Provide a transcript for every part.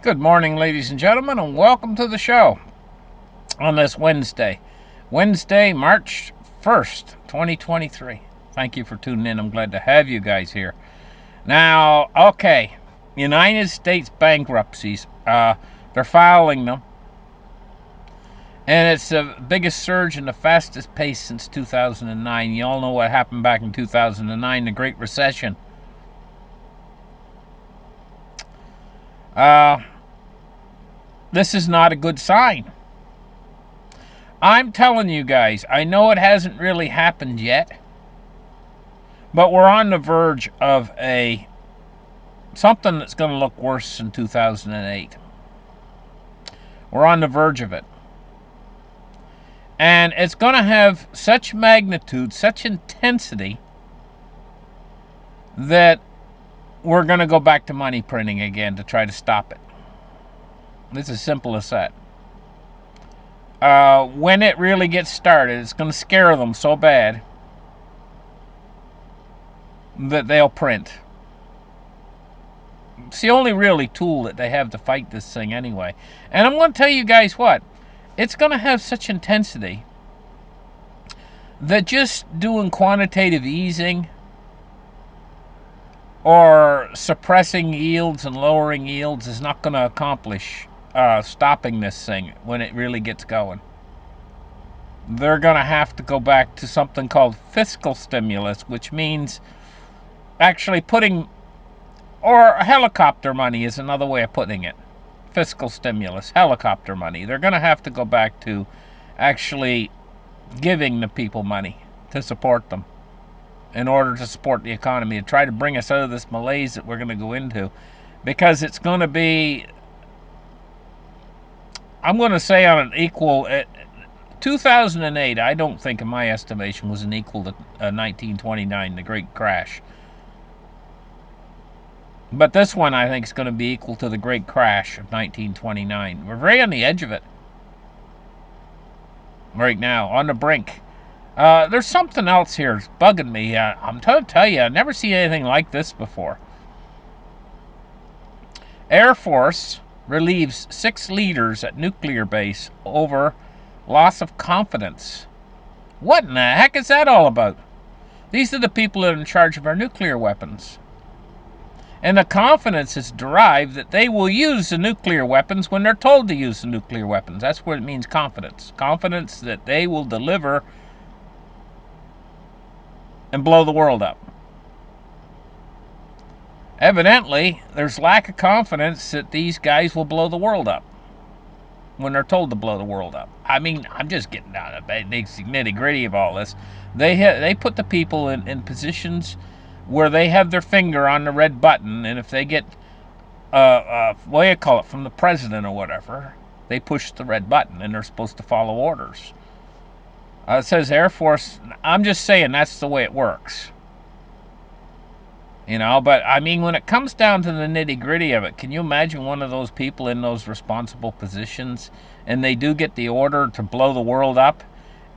Good morning, ladies and gentlemen, and welcome to the show on this Wednesday, March 1st, 2023. Thank you for tuning in. I'm glad to have you guys here. Now, okay, United States bankruptcies, they're filing them, and it's the biggest surge and the fastest pace since 2009. You all know what happened back in 2009, the Great Recession. This is not a good sign. I'm telling you guys, I know it hasn't really happened yet, but we're on the verge of something that's going to look worse than 2008. We're on the verge of it. And it's going to have such magnitude, such intensity, that we're going to go back to money printing again to try to stop it. It's as simple as that. When it really gets started, it's going to scare them so bad that they'll print. It's the only really tool that they have to fight this thing anyway. And I'm going to tell you guys what, it's going to have such intensity that just doing quantitative easing or suppressing yields and lowering yields is not going to accomplish stopping this thing when it really gets going. They're going to have to go back to something called fiscal stimulus, which means actually putting, or helicopter money is another way of putting it. Fiscal stimulus, helicopter money. They're going to have to go back to actually giving the people money to support them in order to support the economy and try to bring us out of this malaise that we're going to go into, because it's going to be, I'm going to say, on an equal, 2008, I don't think, in my estimation, was an equal to 1929, the Great Crash. But this one, I think, is going to be equal to the Great Crash of 1929. We're very on the edge of it right now, on the brink. There's something else here that's bugging me. I'm trying to tell you, I've never seen anything like this before. Air Force relieves 6 leaders at nuclear base over loss of confidence. What in the heck is that all about? These are the people that are in charge of our nuclear weapons. And the confidence is derived that they will use the nuclear weapons when they're told to use the nuclear weapons. That's what it means, confidence. Confidence that they will deliver and blow the world up. Evidently, there's lack of confidence that these guys will blow the world up when they're told to blow the world up. I mean, I'm just getting down to the nitty-gritty of all this. They put the people in positions where they have their finger on the red button, and if they get, what do you call it, from the president or whatever, they push the red button, and they're supposed to follow orders. It says Air Force. I'm just saying that's the way it works. You know, but I mean, when it comes down to the nitty-gritty of it, can you imagine one of those people in those responsible positions, and they do get the order to blow the world up,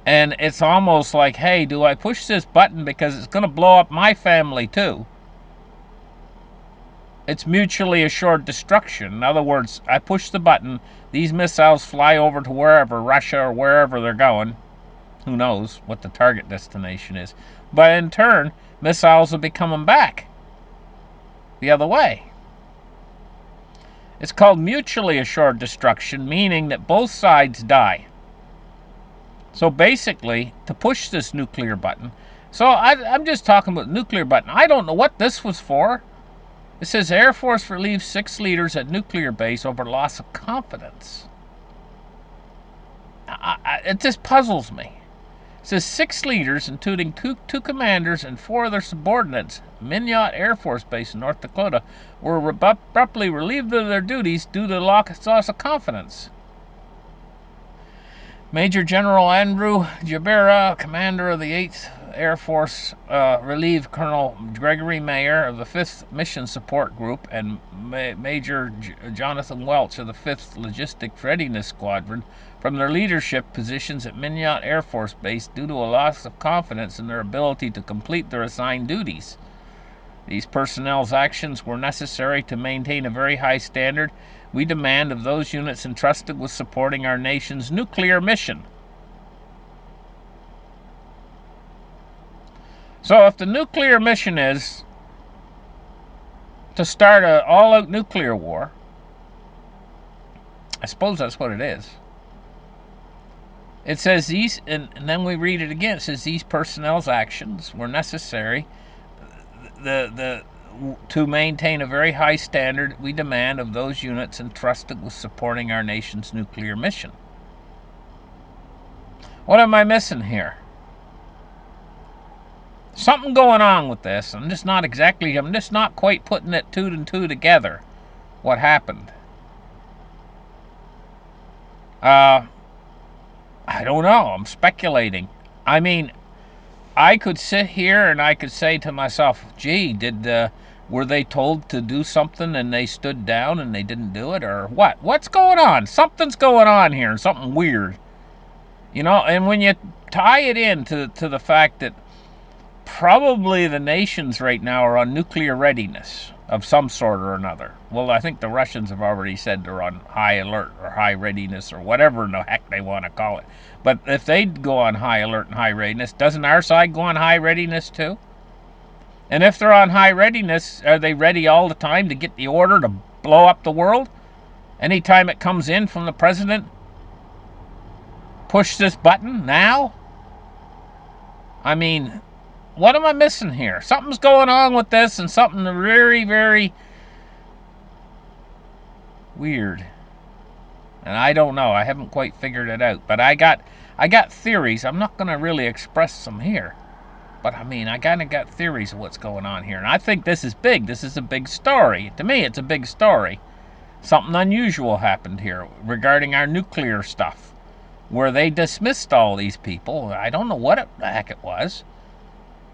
and it's almost like, hey, do I push this button because it's going to blow up my family too? It's mutually assured destruction. In other words, I push the button, these missiles fly over to wherever, Russia or wherever they're going. Who knows what the target destination is. But in turn, missiles will be coming back the other way. It's called mutually assured destruction, meaning that both sides die. So basically, to push this nuclear button, so I'm just talking about the nuclear button. I don't know what this was for. It says Air Force relieves 6 leaders at nuclear base over loss of confidence. It just puzzles me. It says 6 leaders, including two commanders and 4 of their subordinates, Minot Air Force Base in North Dakota, were abruptly relieved of their duties due to loss of confidence. Major General Andrew Jabera, commander of the 8th Air Force, relieved Colonel Gregory Mayer of the 5th Mission Support Group and Major Jonathan Welch of the 5th Logistic Readiness Squadron from their leadership positions at Minot Air Force Base due to a loss of confidence in their ability to complete their assigned duties. These personnel's actions were necessary to maintain a very high standard we demand of those units entrusted with supporting our nation's nuclear mission. So if the nuclear mission is to start an all-out nuclear war, I suppose that's what it is. It says these, and then we read it again. It says these personnel's actions were necessary to maintain a very high standard we demand of those units entrusted with supporting our nation's nuclear mission. What am I missing here? Something going on with this. I'm just not quite putting it two and two together. What happened? I don't know. I'm speculating. I mean, I could sit here and I could say to myself, gee, were they told to do something and they stood down and they didn't do it, or what? What's going on? Something's going on here, something weird. You know, and when you tie it into the fact that probably the nations right now are on nuclear readiness of some sort or another. Well, I think the Russians have already said they're on high alert or high readiness or whatever the heck they want to call it. But if they go on high alert and high readiness, doesn't our side go on high readiness too? And if they're on high readiness, are they ready all the time to get the order to blow up the world? Anytime it comes in from the president, push this button now? I mean, what am I missing here? Something's going on with this, and something very, very weird. And I don't know. I haven't quite figured it out. But I got theories. I'm not going to really express them here. But I mean, I kind of got theories of what's going on here. And I think this is big. This is a big story. To me, it's a big story. Something unusual happened here regarding our nuclear stuff, where they dismissed all these people. I don't know what the heck it was.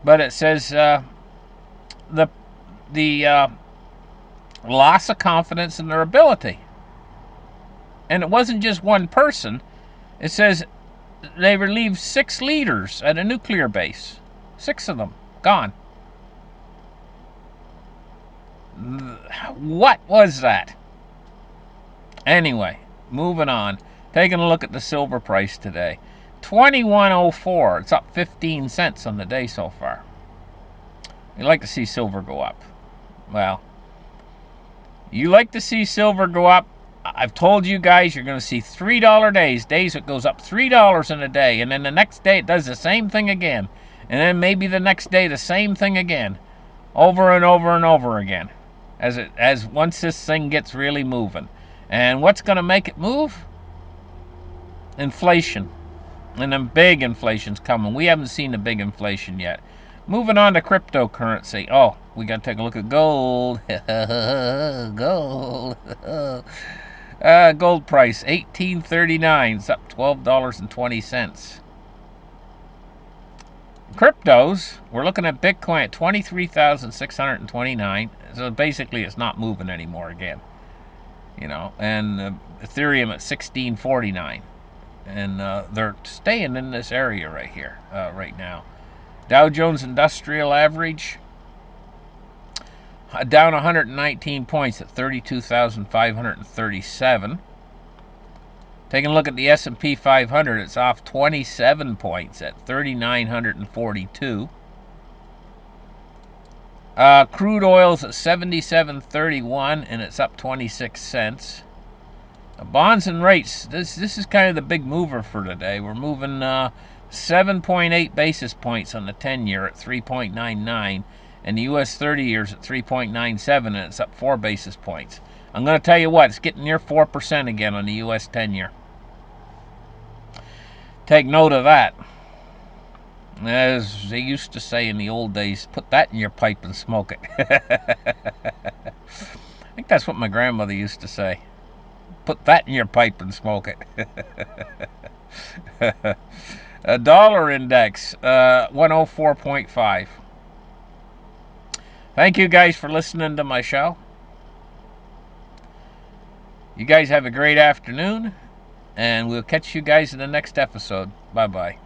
But it says the loss of confidence in their ability. And it wasn't just one person. It says they relieved 6 leaders at a nuclear base. 6 of them gone. What was that? Anyway, moving on. Taking a look at the silver price today. 21.04. It's up 15 cents on the day so far. You like to see silver go up. Well, you like to see silver go up. I've told you guys you're going to see $3 days it goes up $3 in a day, and then the next day it does the same thing again, and then maybe the next day the same thing again, over and over and over again, as once this thing gets really moving. And what's going to make it move? Inflation. And then big inflation's coming. We haven't seen the big inflation yet. Moving on to cryptocurrency. Oh, we got to take a look at gold. Gold. Gold price, $18.39. It's up $12.20. Cryptos, we're looking at Bitcoin at 23,629. So basically it's not moving anymore again. You know, and Ethereum at 1649. And they're staying in this area right here, right now. Dow Jones Industrial Average down 119 points at 32,537. Taking a look at the S&P 500, it's off 27 points at 3,942. Crude oil's at 77.31, and it's up 26 cents. Bonds and rates, this is kind of the big mover for today. We're moving 7.8 basis points on the 10-year at 3.99, and the U.S. 30-years at 3.97, and it's up 4 basis points. I'm going to tell you what, it's getting near 4% again on the U.S. 10-year. Take note of that. As they used to say in the old days, put that in your pipe and smoke it. I think that's what my grandmother used to say. Put that in your pipe and smoke it. A dollar index, 104.5. Thank you guys for listening to my show. You guys have a great afternoon, and we'll catch you guys in the next episode. Bye-bye.